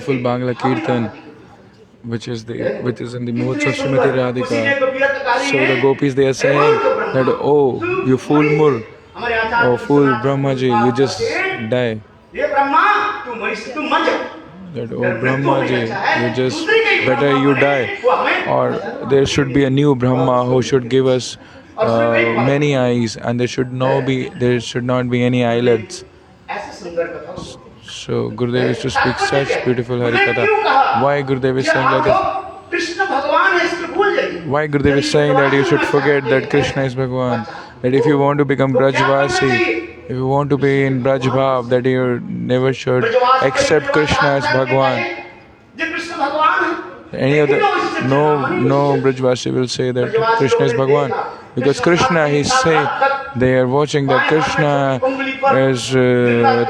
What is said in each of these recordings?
full Bangla Kirtan, which is in the moods of Srimati Radhika. So the gopis, they are saying that, oh, you fool Mur, oh fool Brahmaji, you just die. That, oh Brahmaji, you just better you die, or there should be a new Brahma who should give us many eyes, and there should not be any eyelids. So Gurudev used to speak such beautiful Harikatha. Why Gurudev is saying like this? Why Gurudev is saying that you should forget that Krishna is Bhagwan? That if you want to become Brajvasi, if you want to be in Braj Bhav, that you never should accept Krishna as Bhagwan. Any other, no Brajvasi will say that Krishna is Bhagwan, because Krishna, he's saying, they are watching that Krishna has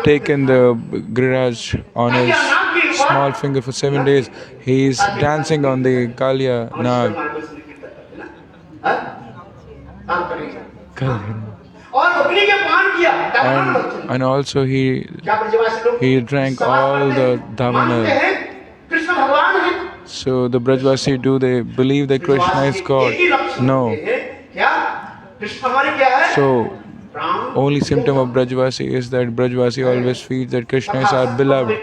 taken the Giriraj on his small finger for 7 days. He is dancing on the Kalya Nag. And also he drank all the Davanas. So the Brajvasi, do they believe that Krishna is God? No. So only symptom of Brajvasi is that Brajvasi always feels that Krishna is our beloved,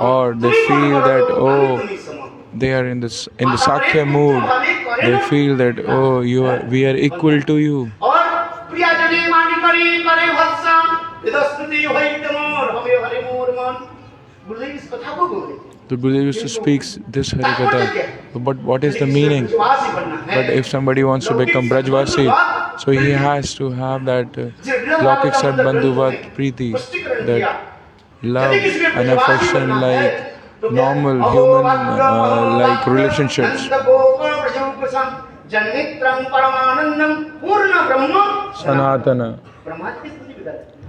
or they feel that, oh, they are in the Sakhya mood. They feel that, oh, we are equal to you. The Gurudev used to speak this Harikatha. But what is the meaning? But if somebody wants to become Brajvasi, so he has to have that Laukik Sadbandhuvat Preeti, that love and affection like normal human like relationships. Sanatana.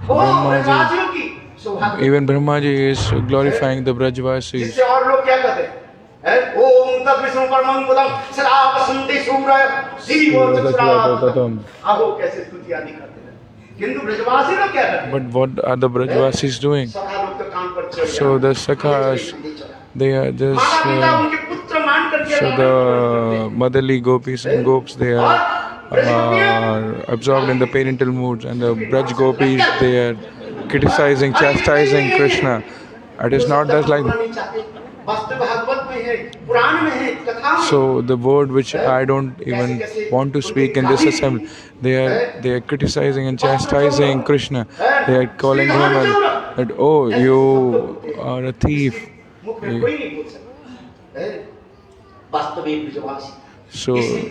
Brahmaji. Even Brahmaji is glorifying the Brajvasis. But what are the Brajvasis doing? So the Sakhas, they are just so the motherly gopis and gops, they are absorbed in the parental moods, and the Braj gopis, they are criticizing, chastising Krishna. It is not just like. So the word which I don't even want to speak in this assembly, they are criticizing and chastising Krishna. They are calling him that, oh, you are a thief. So he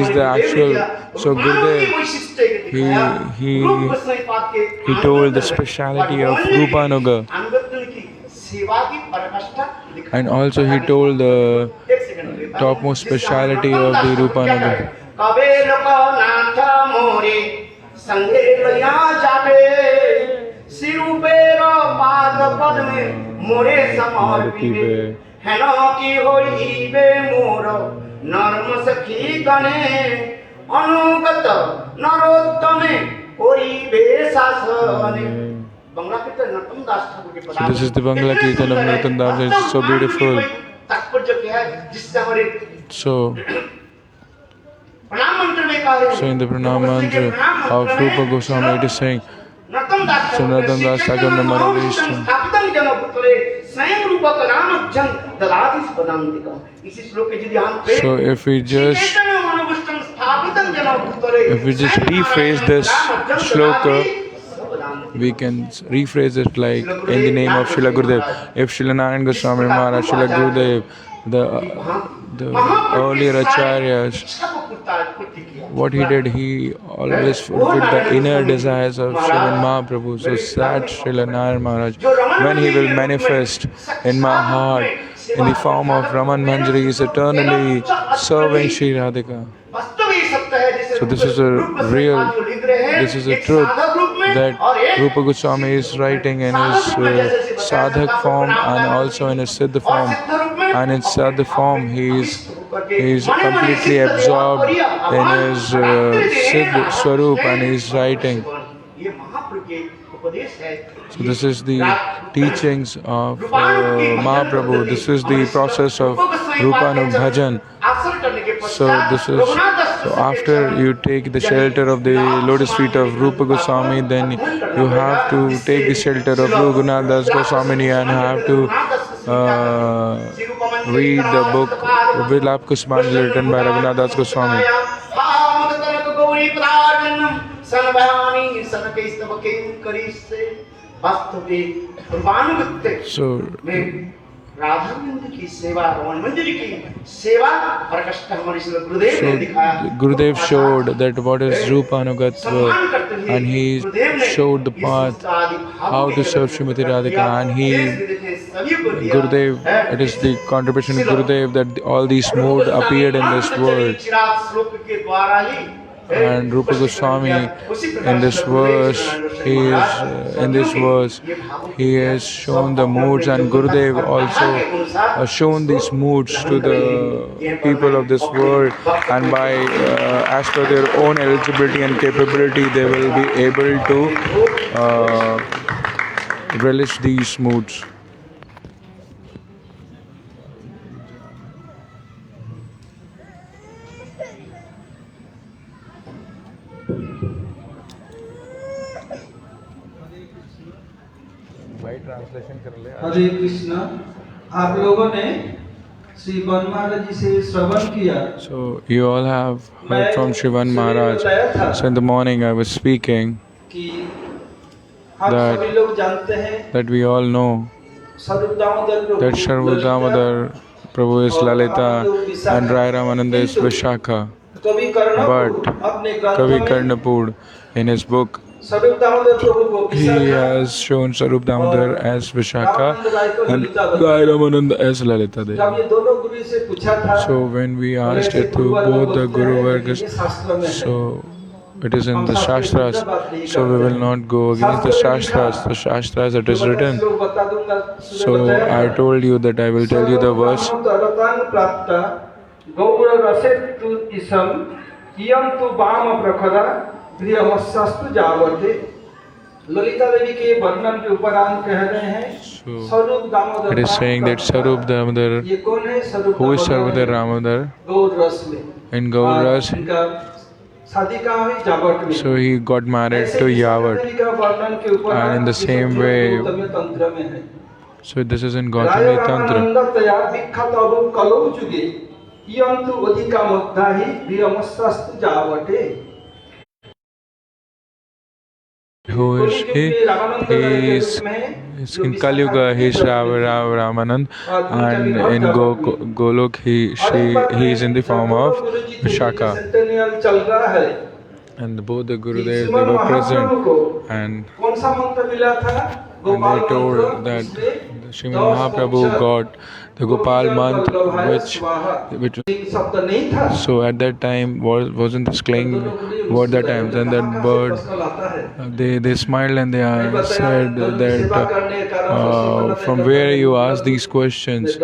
is the actual. So Gurudev, he told the speciality of Rupanuga, and also he told the topmost speciality of the Rupanuga. नर्म सखी गणे अनुगत नरोत्तमे करिबे शासने बंगला कीर्तन नरोत्तम दास ठाकुर के प्रदान. So this is the Bangla Kirtan of Narottam Das. It's so beautiful. तात्पर्य क्या है जिससे हमारे So प्रणाम मंत्र में कहा है. So in the Pranam mantra of Rupa Goswami, it is saying, so Narottam Das Thakur Namarabhishtam. So if we just rephrase this shloka, we can rephrase it like in the name of Srila Gurudev. If Srila Narayan Goswami Maharaj, Srila Gurudev, the earlier acharyas, what he did, he always fulfilled the inner desires of Sriman Mahaprabhu. So that Srila Narayan Maharaj, when he will manifest in my heart in the form of Raman Manjari, is eternally serving Sri Radhika. So this is a truth that Rupa Goswami is writing in his sadhak form and also in his siddha form. And in sadhak form, he is completely absorbed in his siddha swarup, and he is writing. उपदेश है। So this is the teachings of Mahaprabhu. This is the process of Rupanubhajan. So this is so after you take the shelter of the lotus feet of Rupa Goswami, then you have to take the shelter of Raghunath Das Goswami and have to read the book Vilap Kusmanjali written by Raghunath Das Goswami. So Radha मंदिर की सेवा, रमन मंदिर की सेवा और कष्ट हमारे श्री गुरुदेव ने दिखाया। Gurudev showed that what is Rupanugatva, and he showed the path how to serve Srimati Radhika, and Gurudev, it is the contribution of Gurudev that all these modes appeared in this world. And Rupa Goswami in this verse, he has shown the moods, and Gurudev also has shown these moods to the people of this world, and by as per their own eligibility and capability, they will be able to relish these moods. हरे कृष्णा। आप लोगों ने Shri one महाराज जी से श्रवण किया। So you all have heard from Shrivan Maharaj. So in the morning I was speaking कि हम सभी लोग जानते हैं that we all know स्वरूप दामोदर प्रभु that Sarva Damodar Prabhu is Lalita and Rai Ramananda is Vishakha. कवि But कर्णपुर अपने Kavi ग्रंथ में Karnapur in his book स्वरूप दामोदर प्रभु को he has shown Sarup Damodar as Vishakha and Rai Ramananda as Lalita Devi. जब ये दोनों गुरु से पूछा था, So when we asked it to both the Guru Vargas, so it is in the Shastras, so we will not go against the Shastras. The Shastras it is written. So I told you that I will tell you the verse. Lalita Devi के वर्णन के उपरांत कह रहे हैं स्वरूप Damodar. It is saying that Sarup Damodar, ये कौन है? स्वरूप who is Sarvadar Damodar गौर रस में in Gauras. इनका शादी कहाँ हुई? जावट में। So he got married to Yavat. And in the same way, तंत्र में है। so this is in Gautami Tantra. विख्यात अरूप कलौ जुगे यंतु अधिका मुद्दाहि वीरमस्तस्तु जावटे। Who is he? He is in Kali Yuga, he is Ramanand, and in Golok he is in the form of Vishakha. And both the Gurudevs, they were present, and they told that Srimad Mahaprabhu got the Gopal mantra, which so at that time wasn't this cling word that time. Then that bird, they smiled and they said that from where you ask these questions. So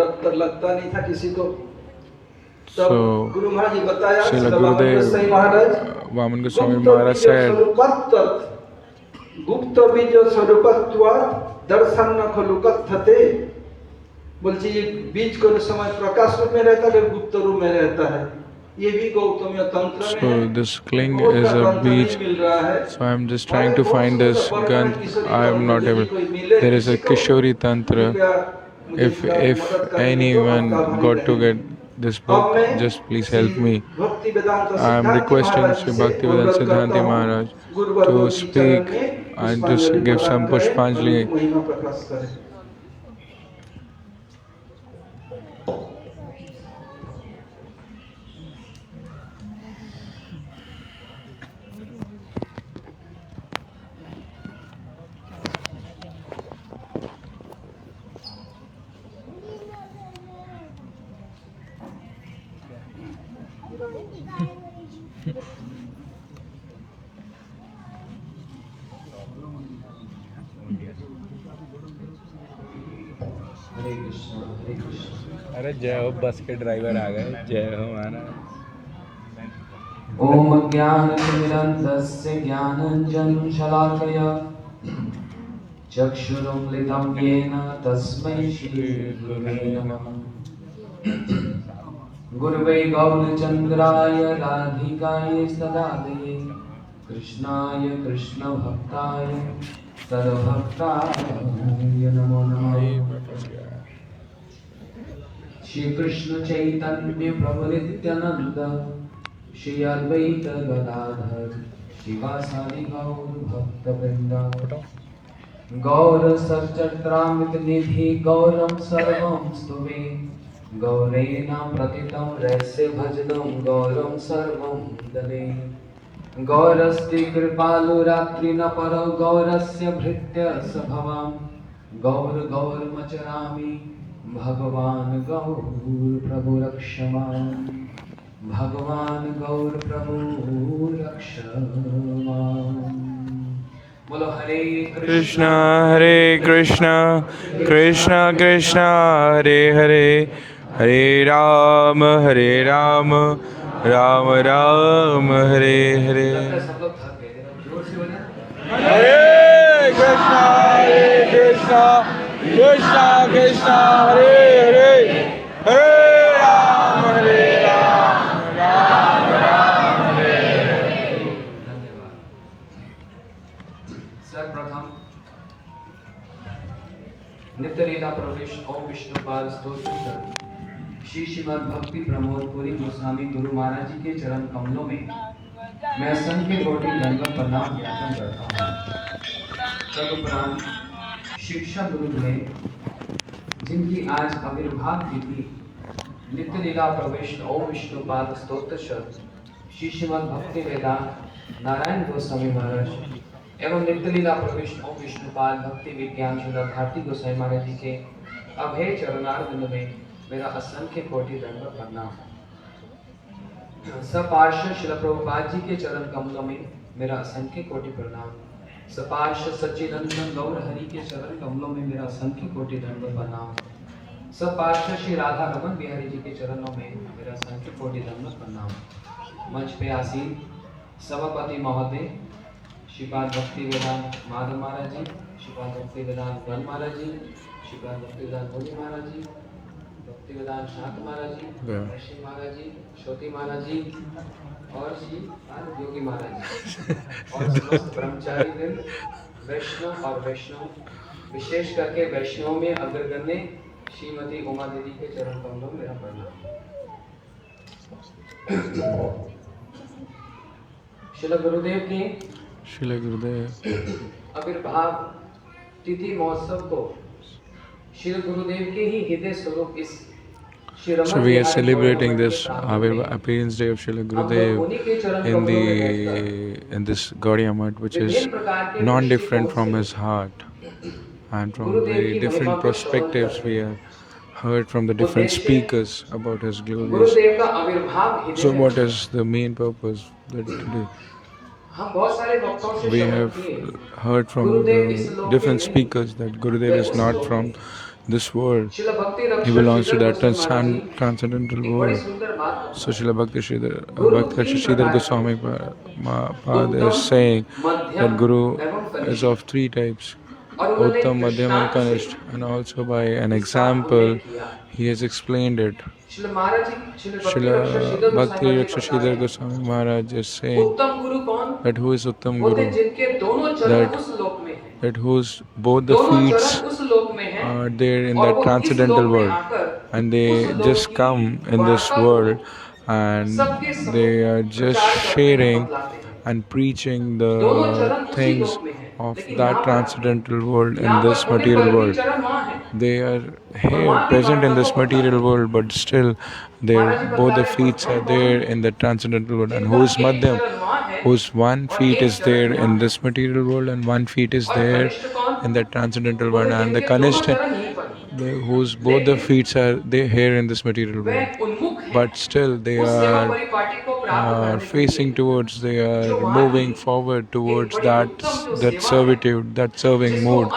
Srila Gurudev Vaman Goswami Maharaj said, गुप्त बीज स्वरूपत्वा दर्शन न खलु कथते। बोलते ये बीज को समय प्रकाश रूप में रहता है, गुप्त रूप में रहता है। ये भी गौतमीय तंत्र में है। So this cling is a beach. So I am just trying to find this Granth. I am not able. There is a Kishori Tantra. If anyone got to get this book, just please help me. I am requesting Sri Bhaktivedanta Siddhanti Maharaj to speak and to give some Pushpanjali. अरे जय हो, बस के driver आ गए। जय हो महाराज। ओम ज्ञानतिमिरन्धस्य ज्ञानञ्जनं शलाकया चक्षुरुन्मिलितं येन तस्मै श्रीगुरुवे नमः। गुरुवे गौरचन्द्राय राधिकाय सदादये कृष्णाय कृष्णभक्ताय तद्भक्ताय नमो नमः। श्री कृष्ण चैतन्य प्रभु नित्यानंद श्री अद्वैत गदाधर शिवासादि गौर भक्त वृंदा गौर सच्चिदानंद निधि गौरम सर्वं स्तुवे गौरेण प्रतितं रस्य भजनं गौरम सर्वं ददे गौरस्ति कृपालु रात्रि न परो गौरस्य भृत्य सभवाम गौर गौर मचरामि भगवान गौर प्रभु रक्षमान् भगवान गौर प्रभु रक्षमान्। बोलो हरे Krishna Hare Krishna Krishna Krishna Hare Hare Hare Ram Ram Ram Hare Hare सब लोग थक गए जोर से बोले Hare Krishna Krishna Krishna Hare Hare Hare Ram Ram Ram Hare धन्यवाद। सर्वप्रथम नित्य लीला प्रवेश ओम विष्णुपाद स्तोत्र श्री श्रीमद् भक्ति प्रमोद पुरी गोस्वामी गुरु महाराज जी के चरण कमलों में मैं असंख्य कोटि दंडवत प्रणाम ज्ञापन करता हूँ। तदुपरांत शिक्षा गुरु हुए जिनकी आज आविर्भाव तिथि नित्य लीला प्रवेश ओम विष्णुपाद स्तोत्र श्री श्रीमद् भक्ति वेदांत नारायण गोस्वामी महाराज एवं नित्य लीला प्रवेश ओम विष्णुपाद भक्ति विज्ञान शुद्ध भारती गोसाई महाराज जी के अभय चरणारविंद में मेरा असंख्य कोटि दंडवत प्रणाम। सपार्श्व श्रील प्रभुपाद जी के चरण कमलों में मेरा असंख्य कोटि प्रणाम। सपार्श्व सच्चिदानंद गौर हरि के चरण कमलों में मेरा असंख्य कोटि दंडवत प्रणाम। सपार्श्व श्री राधा रमन बिहारी जी के चरणों में मेरा असंख्य कोटि दंडवत प्रणाम। मंच पे आसीन सभापति महोदय श्रीपाद भक्ति वेदांत माधव महाराज जी, श्रीपाद भक्ति वेदांत गण महाराज जी, श्रीपाद भक्ति वेदांत मुनि महाराज जी, भक्ति वेदांत शांत महाराज जी, ऋषि महाराज जी, श्रोति महाराज जी और श्री योगी महाराज जी और समस्त ब्रह्मचारी वृंद वैष्णव और वैष्णव विशेष करके वैष्णव में अग्रगण्य श्रीमती उमा देवी के चरण कमलों में मेरा प्रणाम। श्रील गुरुदेव के Srila Gurudev आविर्भाव तिथि महोत्सव को श्री गुरुदेव के ही हृदय स्वरूप इस Shri Raman So we are Bihari celebrating Gaur this मंदिर appearance day of Srila हम लोग उन्हीं के Gurudev चरण in कमलों में बैठकर in this Gaudiya Math, which is विभिन्न प्रकार के non-different from दृष्टिकोण his heart, and from Gurudev very की different महिमा को श्रवण perspectives we have heard from the different उद्देश्य speakers about his glories. गुरुदेव का आविर्भाव हृदय So में what is the main purpose that today हम बहुत सारे वक्ताओं से we श्रवण have किए heard from गुरुदेव इस the लोक different के नहीं, speakers that Gurudev is not from this world. Srila भक्ति He रक्षक belongs to Shridhar that Goswami Maharaj ji transcendental एक बड़ी world. सुंदर बात So Srila Bhakti तीन Sridhar प्रकार Goswami Mahaprabhu is saying that Guru is of three types, और उन्होंने Uttam, Madhyam and दृष्टांत से Kanishth, and also by an example he has explained it. Srila महाराज जी श्रील भक्ति रक्षक Srila Shridhar Bhakti Goswami Raksha जी Sridhar बताते Goswami Maharaj is हैं, saying उत्तम गुरु कौन that who is Uttam होते Guru, जिनके दोनों चरण that उस लोक में हैं, that whose both the दोनों feet चरण उस लोक में हैं are there in और that वो इस transcendental लोक में world, आकर and उस they लोक just की come in this वार्ता world को and सबके सम्मुख they are just प्रचार करते हैं, sharing बतलाते हैं। and preaching दोनों the चरण उसी things लोक में हैं, of लेकिन that यहाँ पर transcendental world in यहाँ this पर होने material पर भी world. चरण वहाँ हैं। They are here present in this material world, but still their both the feet are there in the transcendental world. And whose madhyam, whose one feet is there in this material world and one feet is there in the transcendental world, and the Kanishta, whose both the feet are there here in this material world, but still they are facing towards, they are moving forward towards that servitude, that serving mood.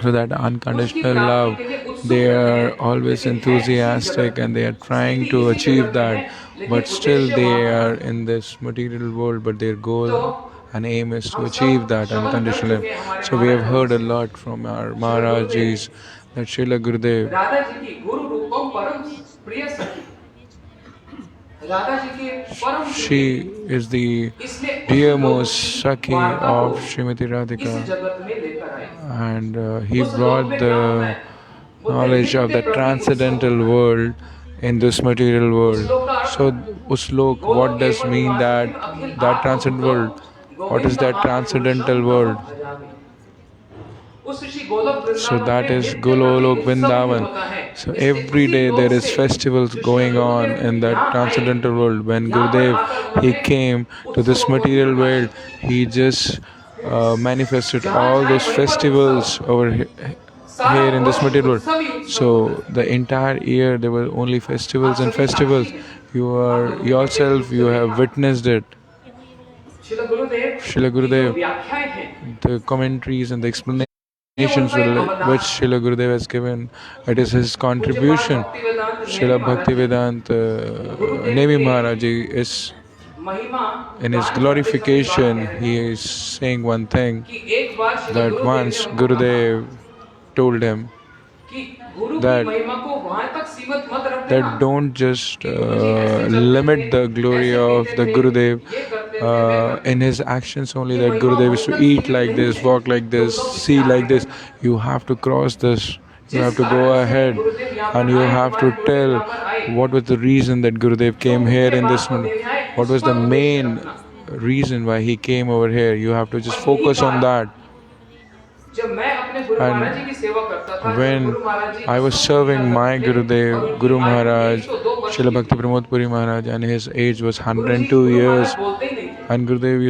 So that unconditional love, they are always enthusiastic and they are trying to achieve that, but still they are in this material world, but their goal and aim is to achieve that unconditional love. So we have heard a lot from our Maharajis that Srila Gurudev, Radha ji की गुरु रूपम परम प्रिय सखी, राधा जी के परम she is the dearmost Sakhi of Srimati इस Radhika, जगत में लेकर आए। and he brought the knowledge of the transcendental world in this material world. So, uslok, what does mean that transcendental world? What is that transcendental world? So that is Golok Vrindavan. So every day there is festivals going on in that transcendental world. When Gurudev he came to this material world, he just manifested all those festivals over here in this material world. So the entire year there were only festivals and festivals. You are yourself, you have witnessed it. Srila Gurudev, the commentaries and the explanations which Srila Gurudev has given, it is his contribution. Srila Bhaktivedanta Nemi Maharaj is in his glorification, he is saying one thing, that once Gurudev told him that don't just limit the glory of the Gurudev in his actions only, that Gurudev is to eat like this, walk like this, see like this. You have to cross this. You have to go ahead and you have to tell what was the reason that Gurudev came here in this one. What was the main reason why he came over here. You have to just focus on that. And when I was serving my Gurudev, Guru Maharaj, Srila Bhakti Pramod Puri Maharaj, and his age was 102 years, and Gurudev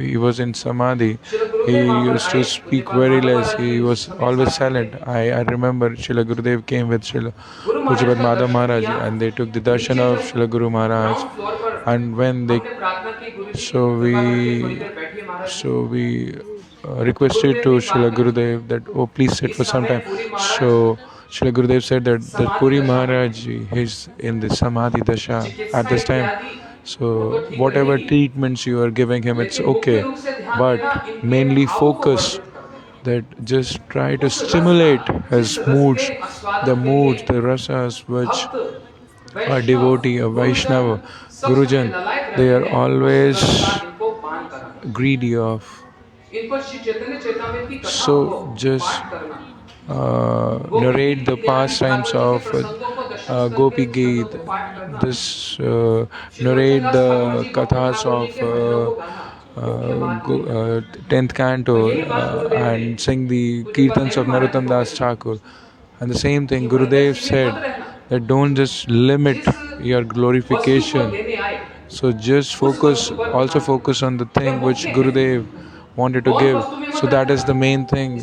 he was in Samadhi. He used to speak very less. He was always silent. I remember Srila Gurudev came with Srila Pujabhat Madhav Maharaj, and they took the darshan of Srila Guru Maharaj. And when they, so we requested to Srila Gurudev that, oh, please sit for some time. So Srila Gurudev said that Puri Maharaj is in the Samadhi Dasha at this time. So whatever treatments you are giving him, it's okay. But mainly focus that just try to stimulate his moods, the rasas which a devotee, a Vaishnava, Gurujan, they are always greedy of. So just narrate the pastimes of Gopi Geet, this narrate the kathas of 10th canto and sing the kirtans of Narottam Das Thakur. And the same thing Gurudev said, that don't just limit your glorification. So just also focus on the thing which Gurudev wanted to give. So that is the main thing.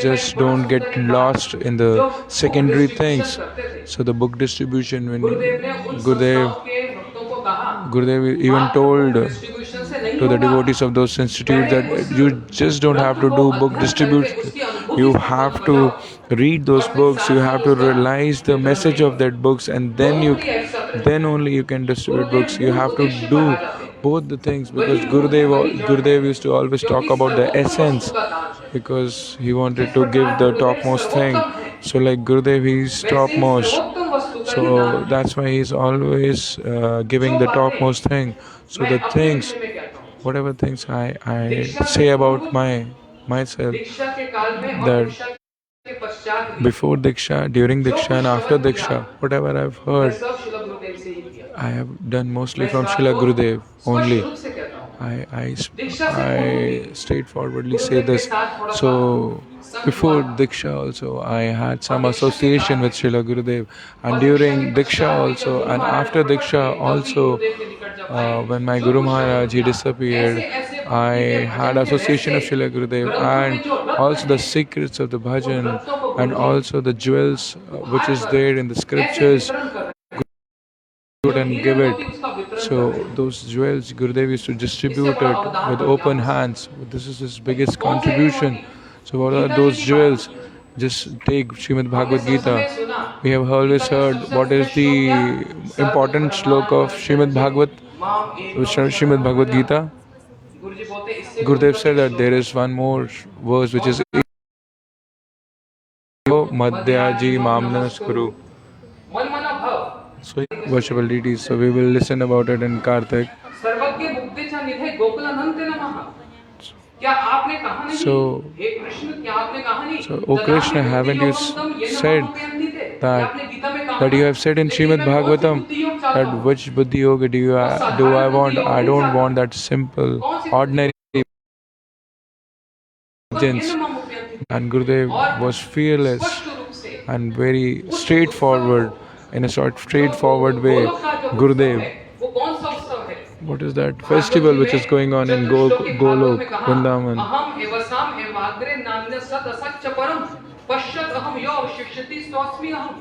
Just don't get lost in the secondary things. So the book distribution, when Gurudev even told to the devotees of those institutes that you just don't have to do book distribution. You have to read those books. You have to realize the message of that books, and then only you can distribute books. You have to do both the things, because Gurudev used to always talk about the essence, because he wanted to give the topmost thing. So like Gurudev, he's topmost. So that's why he's always giving the topmost thing. So the things, whatever things I say about myself, that before Diksha, during Diksha and after Diksha, whatever I've heard, I have done mostly from Srila Gurudev only. I straightforwardly say this. So before Diksha also, I had some association with Srila Gurudev, and during Diksha also, and after Diksha also, when my Guru Maharaj he disappeared, I had association of Srila Gurudev, and also the secrets of the bhajan, and also the jewels which is there in the scriptures, and give it. So those jewels Gurudev used to distribute it with open hands. This is his biggest contribution. So what are those jewels? Just take Srimad Bhagavad Gita. We have always heard what is the important sloka of Srimad Bhagavad माम एक Srimad Bhagavad Gita, गुरुजी बोलते इससे Gurudev said that there is one more verse which is Madhyaji Mamnas Kuru. मन मना भव So, worshipful deities. So, we will listen about it in Kartik. सर्वज्ञ मुक्तिचा निधे गोकुलानंद नमः। क्या आपने कहा नहीं So- हे कृष्ण क्या आपने कहा नहीं So, O Krishna, haven't you said that you have said in Srimad Bhagavatam that which Buddhi Yoga do I want? I don't want that simple, ordinary intelligence. And Gurudev was fearless and very straightforward, in a sort straightforward way. Gurudev, वो कौन सा उत्सव है what is that festival which is going on in Golok, Vrindavan? अहम एवसाम एवाग्रे नान्य सद असच्च परम पश्यत अहम यो शिक्षति स्वास्मि अहम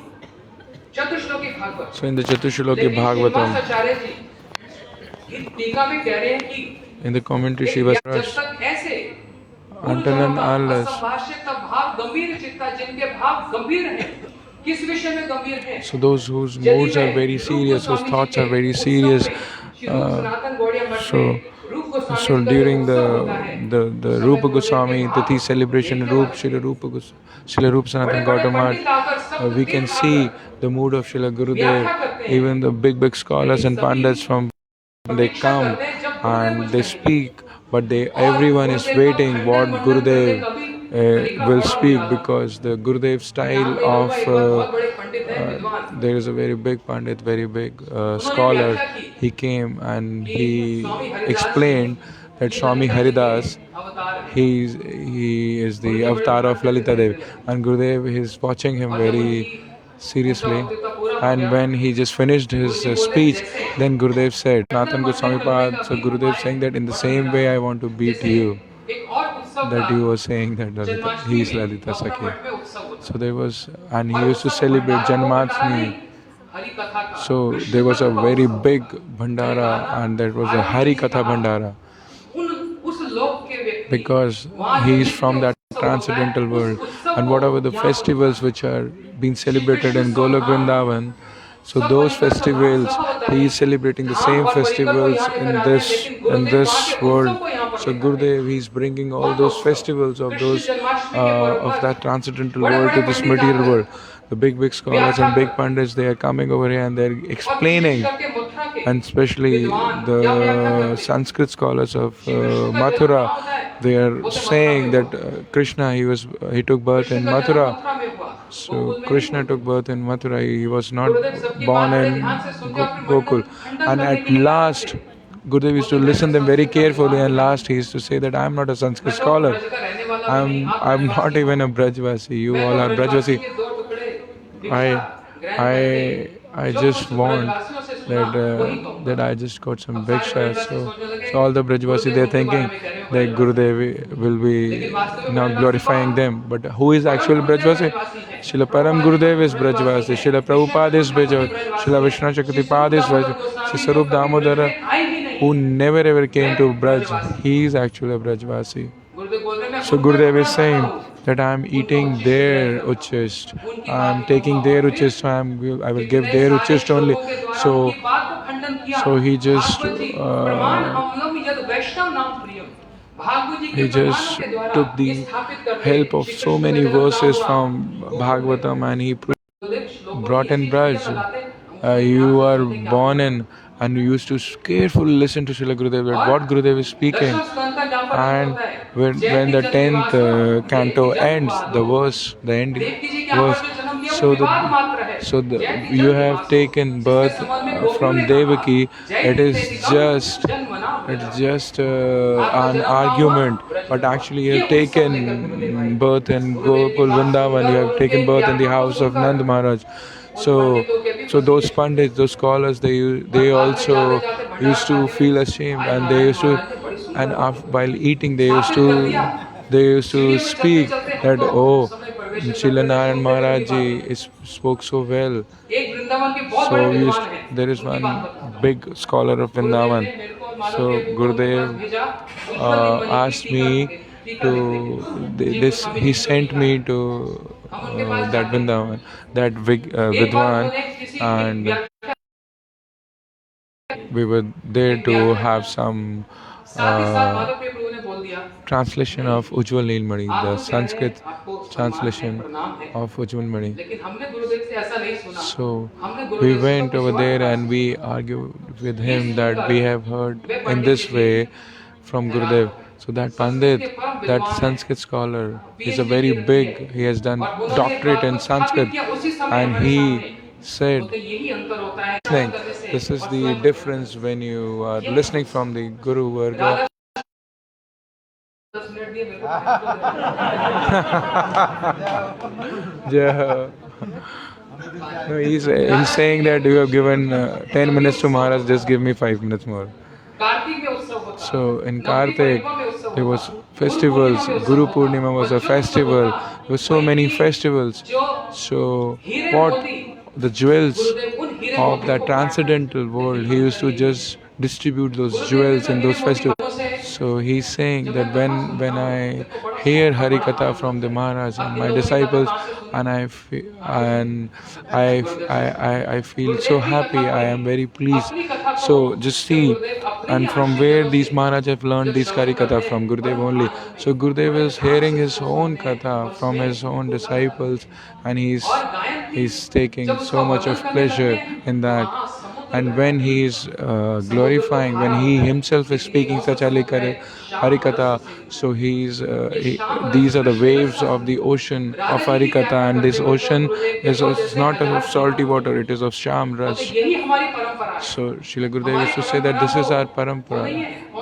चतुश्लोकी Bhagavat. So in the Chatushloki लेकिन श्रीनिवास Bhagavatam, आचार्य जी इस टीका में कह रहे हैं कि in the commentary Shiva जब Saras, तक ऐसे until and unless, असंभाष्य का भाव गंभीर चित्ता जिनके भाव गंभीर हैं किस विषय में गंभीर हैं so those whose moods are very serious, whose thoughts are very serious, so during the Rupa Goswami Tithi celebration, Srila Rupa Sanatana Gautama, we can see the mood of Srila Gurudev. Even the big scholars and pandits from they come and they speak, but everyone is waiting what Gurudev will speak, because the Gurudev style of there is a very big pandit, very big scholar. He came and he explained that Swami Haridas, he is the avatar of Lalita Devi, and Gurudev is watching him very seriously. And when he just finished his speech, then Gurudev said, Nathan Goswami Pad, so Gurudev saying that in the same way I want to beat you, that you were saying that Lalita, he is Lalita Sakhi. So there was, and he used to celebrate Janmatmi. So there was a very big Bhandara, and that was a Hari Katha Bhandara, because he is from that transcendental world. And whatever the festivals which are being celebrated in Golok Vrindavan, so those festivals, he is celebrating the same festivals in this world. So Gurudev, he is bringing all those festivals of that transcendental world to this material world. The big scholars and big pandits, they are coming over here and they are explaining, and especially the Sanskrit scholars of Mathura, they are saying that Krishna, he took birth in Mathura. So Krishna took birth in Mathura. He was not born in Gokul. And at last, Gurudev used to listen them very carefully, and last he used to say that I am not a Sanskrit scholar. I'm not even a Brajvasi. You all are Brajvasi. I just want that I just got some Bhiksha. So all the Brajvasi, they're thinking that Gurudev will be now glorifying them. But who is actual Brajvasi? Srila Param Gurudev is Brajvasi. Srila Prabhupada is Brajvasi. Srila Vishnu Chakripad is Brajvasi. Srila Sarup Damodara, who never ever came to Braj, he is actually a Brajvasi. So Gurudev is saying that I am eating their uchist, I am taking their uchist, so I will give their uchist only. So he just took the help of so many verses from Bhagavatam, and he brought in Braj. You are born in, and you used to carefully listen to Srila Gurudev, that what Gurudev is speaking. And when the 10th canto ends, the ending verse, you have taken birth from Devaki. It is just an argument, but actually you have taken birth in Gokul Vrindavan. You have taken birth in the house of Nand Maharaj. So those pandits, those scholars, they also used to feel ashamed, and they used to, and while eating, they used to speak that, oh, Srila Narayan Maharaj Ji spoke so well. So there is one big scholar of Vrindavan. So Gurudev asked me to he sent me to that Vrindavan, that Vidwan, and we were there to have some साथ ही साथ माधव प्रिय प्रभु ने बोल दिया, translation of Ujjwal Neelmani, the आपको क्या है, Sanskrit आपको सम्मान है, translation प्रणाम है, of Ujjwal Mani. लेकिन हमने गुरुदेव से ऐसा नहीं सुना। So हमने we गुरुदेव से went तो over विश्वास there था। and we argued with him that we have heard in this way from Gurudev. So that Pandit, that Sanskrit scholar, is a very big, he has done doctorate in Sanskrit, and he said, तो यही अंतर होता है listening, this is the difference when you are listening from the Guru Varga. 10 minute दिए मेरे को Yeah. No, he's saying that you have given 10 minutes to Maharaj, just give me 5 minutes more. Kartik में उत्सव होता है, So in Kartik, there was festivals. Guru Purnima was a festival. There were so many festivals. So what the jewels of that transcendental world, he used to just distribute those jewels in those festivals. So he's saying that when I hear Hari Katha from the Maharaj and my disciples, and I feel so happy. I am very pleased. So just see, and from where these Maharaj have learned this Hari Katha from Gurudev only. So Gurudev is hearing his own Katha from his own disciples, and he's taking so much of pleasure in that. And when he is glorifying, when he himself is speaking such Hari Katha, so these are the waves of the ocean of Hari Katha, and this ocean is not of salty water, it is of Sham Ras. यही हमारी परंपरा है। So Srila Gurudev used to say that this is our parampara.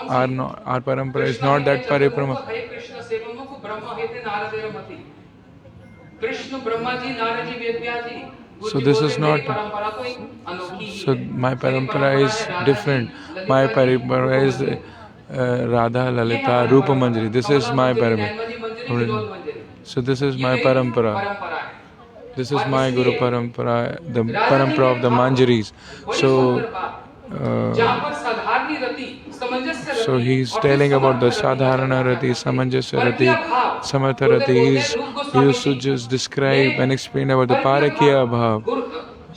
Our parampara is not that parikrama. हरे कृष्ण सेवनों को ब्रह्म हेते नारदेर मति। कृष्ण ब्रह्मा जी नारद जी वेद व्यास जी। So this is not. परंपरा तो एक अनोखी ही So है। my parampara is different. My parampara is Radha, Lalita, Rupa Manjari. This is my parampara. So this is my parampara. परंपरा है। This is my Guru parampara, the parampara of the Manjaris. So जहाँ पर साधारणी रति, सामंजस्य रति, so he's telling about the Sadharana Rati, Samanjasya Rati, Samartha Rati. He used to just describe and explain about the Parakya Bhav.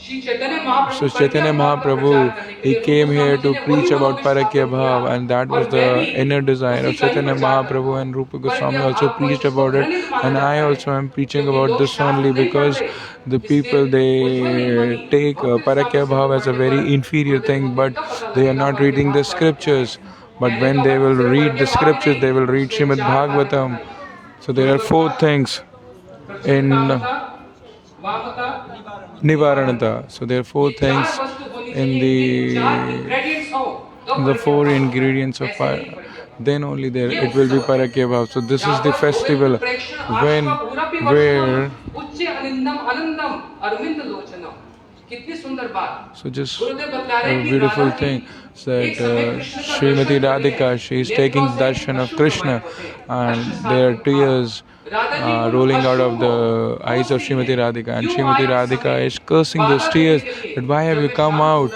Shri Chaitanya Mahaprabhu So Chaitanya Mahaprabhu, he came here to preach about Parakya Bhav, and that was the inner desire of Chaitanya Mahaprabhu, and Rupa Goswami also preached about it, and I also am preaching about this only because the people, they take Parakya Bhav as a very inferior thing, but they are not reading the scriptures. But when they will read the scriptures, they will read Srimad Bhagavatam. So there are 4 things in Nivaranata. So there are 4 things in the 4 ingredients of fire. Then only there it will be Parakya Bhav. So this is the festival where so just a beautiful thing that Srimati Radhika, she is taking darshan of Krishna, and there are tears rolling out of the eyes of Srimati Radhika, and Srimati Radhika is cursing those tears that why have you come out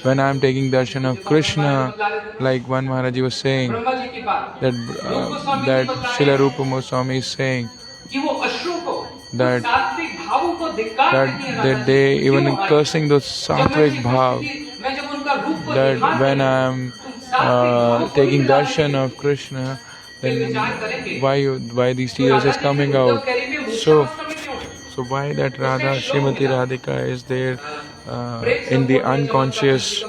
when I am taking darshan of Krishna, like one Maharaji was saying that Srila Rupa Goswami is saying that they even cursing those sattvic bhav, that when I am taking darshan of Krishna, then why these tears is coming out? So why that Radha, Srimati Radhika is there in the unconscious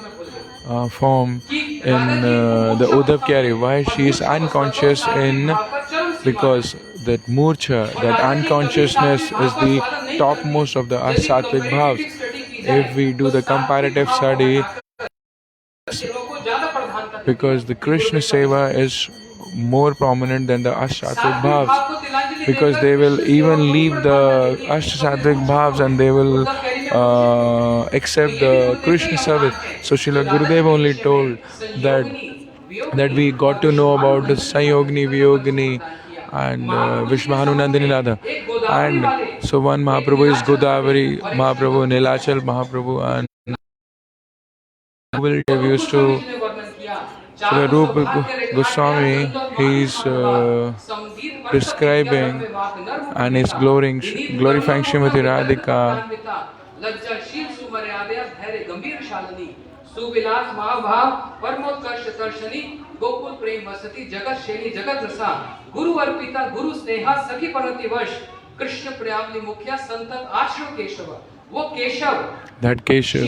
form in the Uddhav Kyari? Why she is unconscious because that murcha, that unconsciousness is the topmost of the sattvic bhavs. If we do the comparative study, because the Krishna Seva is more prominent than the Ashtasattvic bhavs, because they will even leave the Ashtasattvic bhavs and they will accept the Krishna service. So Srila Gurudev only told that we got to know about the Sanyogini, Viyogini and Vishvahanunandini Radha. And so one Mahaprabhu is Godavari Mahaprabhu, Nilachal Mahaprabhu, and Gurudev used to. So the Rupa Goswami, he is describing and is glorifying Srimati Radhika. सुविलास महाभाव परमोत्कर्ष दर्शनी गोकुल प्रेम वसति जगत शैली जगत रसा गुरु अर्पिता गुरु स्नेहा सखी प्रणति वश कृष्ण प्रियावली मुखिया संतत आश्रम केशव वो Keshav that Keshav.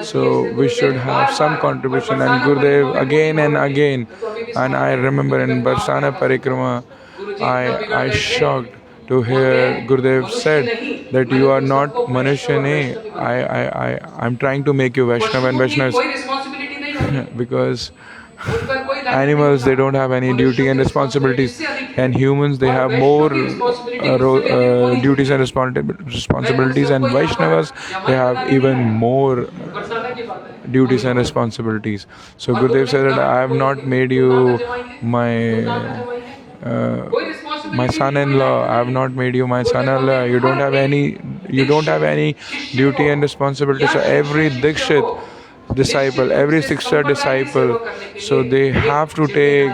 So we should have some contribution. And Gurudev again and again, and I remember in Barsana Parikrama, I shocked to hear Gurudev said that you are not Manushya ne. I'm trying to make you Vaishnav and Vaishnavas कोई responsibility नहीं होगी because उन पर कोई दायित्व animals they नहीं don't have any duty and responsibilities, and humans they have more duties and responsibilities, and Vaishnavas they have even more Barsana की बात है duties and responsibilities. So Gurudev said that I have not made you my son-in-law. I have not made you my son-in-law. You don't have any duty and responsibility. So every Dikshit disciple, every Siksha disciple, so they have to take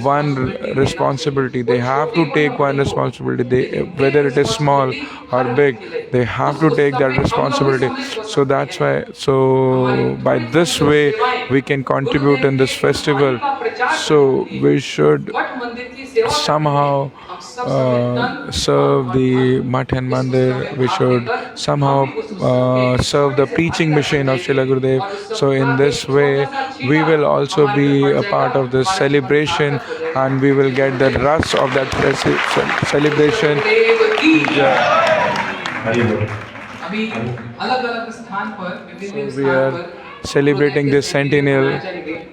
one responsibility. They have to take one responsibility. Whether it is small or big, they have to take that responsibility. So that's why. So by this way, we can contribute in this festival. So we should somehow serve the Math and Mandir. We should somehow serve the preaching machine of Srila Gurudev. So in this way, we will also be a part of this celebration, and we will get the rust of that celebration. अभी अलग-अलग स्थान पर विभिन्न So we स्थान are पर celebrating this centennial.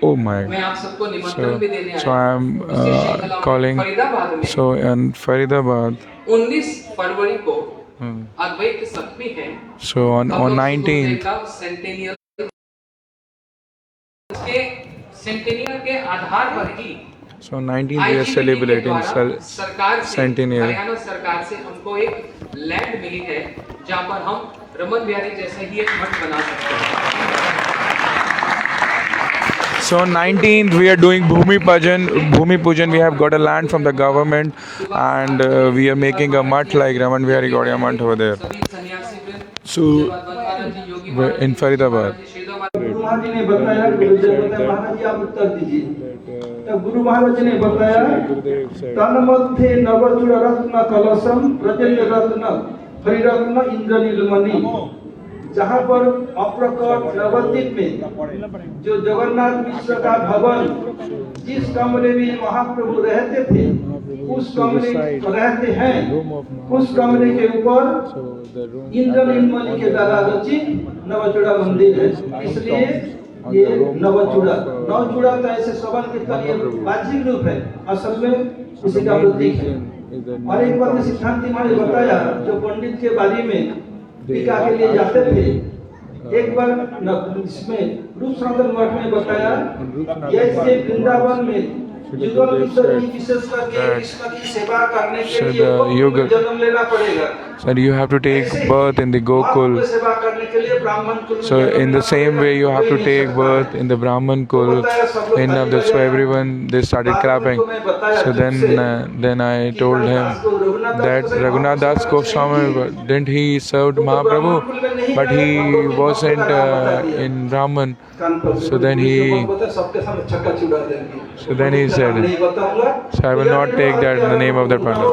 Oh my! मैं आप सबको निमंत्रण भी देने So आया I am calling. फरीदाबाद में So in Faridabad. 19 फरवरी को अद्वैत सप्तमी है So on 19th. सेंटेनियल के आधार पर ही So 19th we are celebrating सरकार से centennial. हरियाणा सरकार से हमको एक लैंड मिली है जहाँ पर हम रमन बिहारी जैसे ही एक मठ बना सकते हैं. So 19th we are doing Bhumi Pujan. We have got a land from the government, and we are making a mutt like Raman Bihari Gaudiya Mutt over there. सभी सन्यासीगण So we're in Faridabad. Guru Maharaj जी ने बताया, गुरुदेव बताया, महाराज जी आप उत्तर दीजिए. तब गुरु महाराज जी ने बताया, तन मध्ये नवचूड़ रत्न कलशम प्रजन्य रत्न हरिरत्न इंद्रनीलमणि. जहाँ पर अप्रकट नवद्वीप में जो जगन्नाथ मिश्र का भवन, जिस कमरे में महाप्रभु रहते थे, उस कमरे रहते हैं, उस कमरे के ऊपर इंद्रनीलमणि के द्वारा रचित नवचूड़ा मंदिर है. इसलिए ये नवचूड़ा तो ऐसे सवन के तलिए बाह्यिक रूप है, असल में उसी का प्रतीक है. और एक बार सिद्धांति महाराज बताया, जो पंडित के बारी में टीका के लिए जाते थे, एक बार इसमें रूप सनातन मठ में बताया, जैसे वृंदावन में युगल विशेष करके कृष्ण की सेवा करने के लिए जन्म लेना पड़ेगा. So you have to take birth in the Gokul. सेवा करने के लिए ब्राह्मण कुल. So in the same way you have to take birth in the Brahman Kul. So everyone they started clapping. So then I told him that Raghunath Das Goswami, didn't he served Mahaprabhu, but he wasn't in Brahman. So then he said, so I will not take that the name of that Pandit.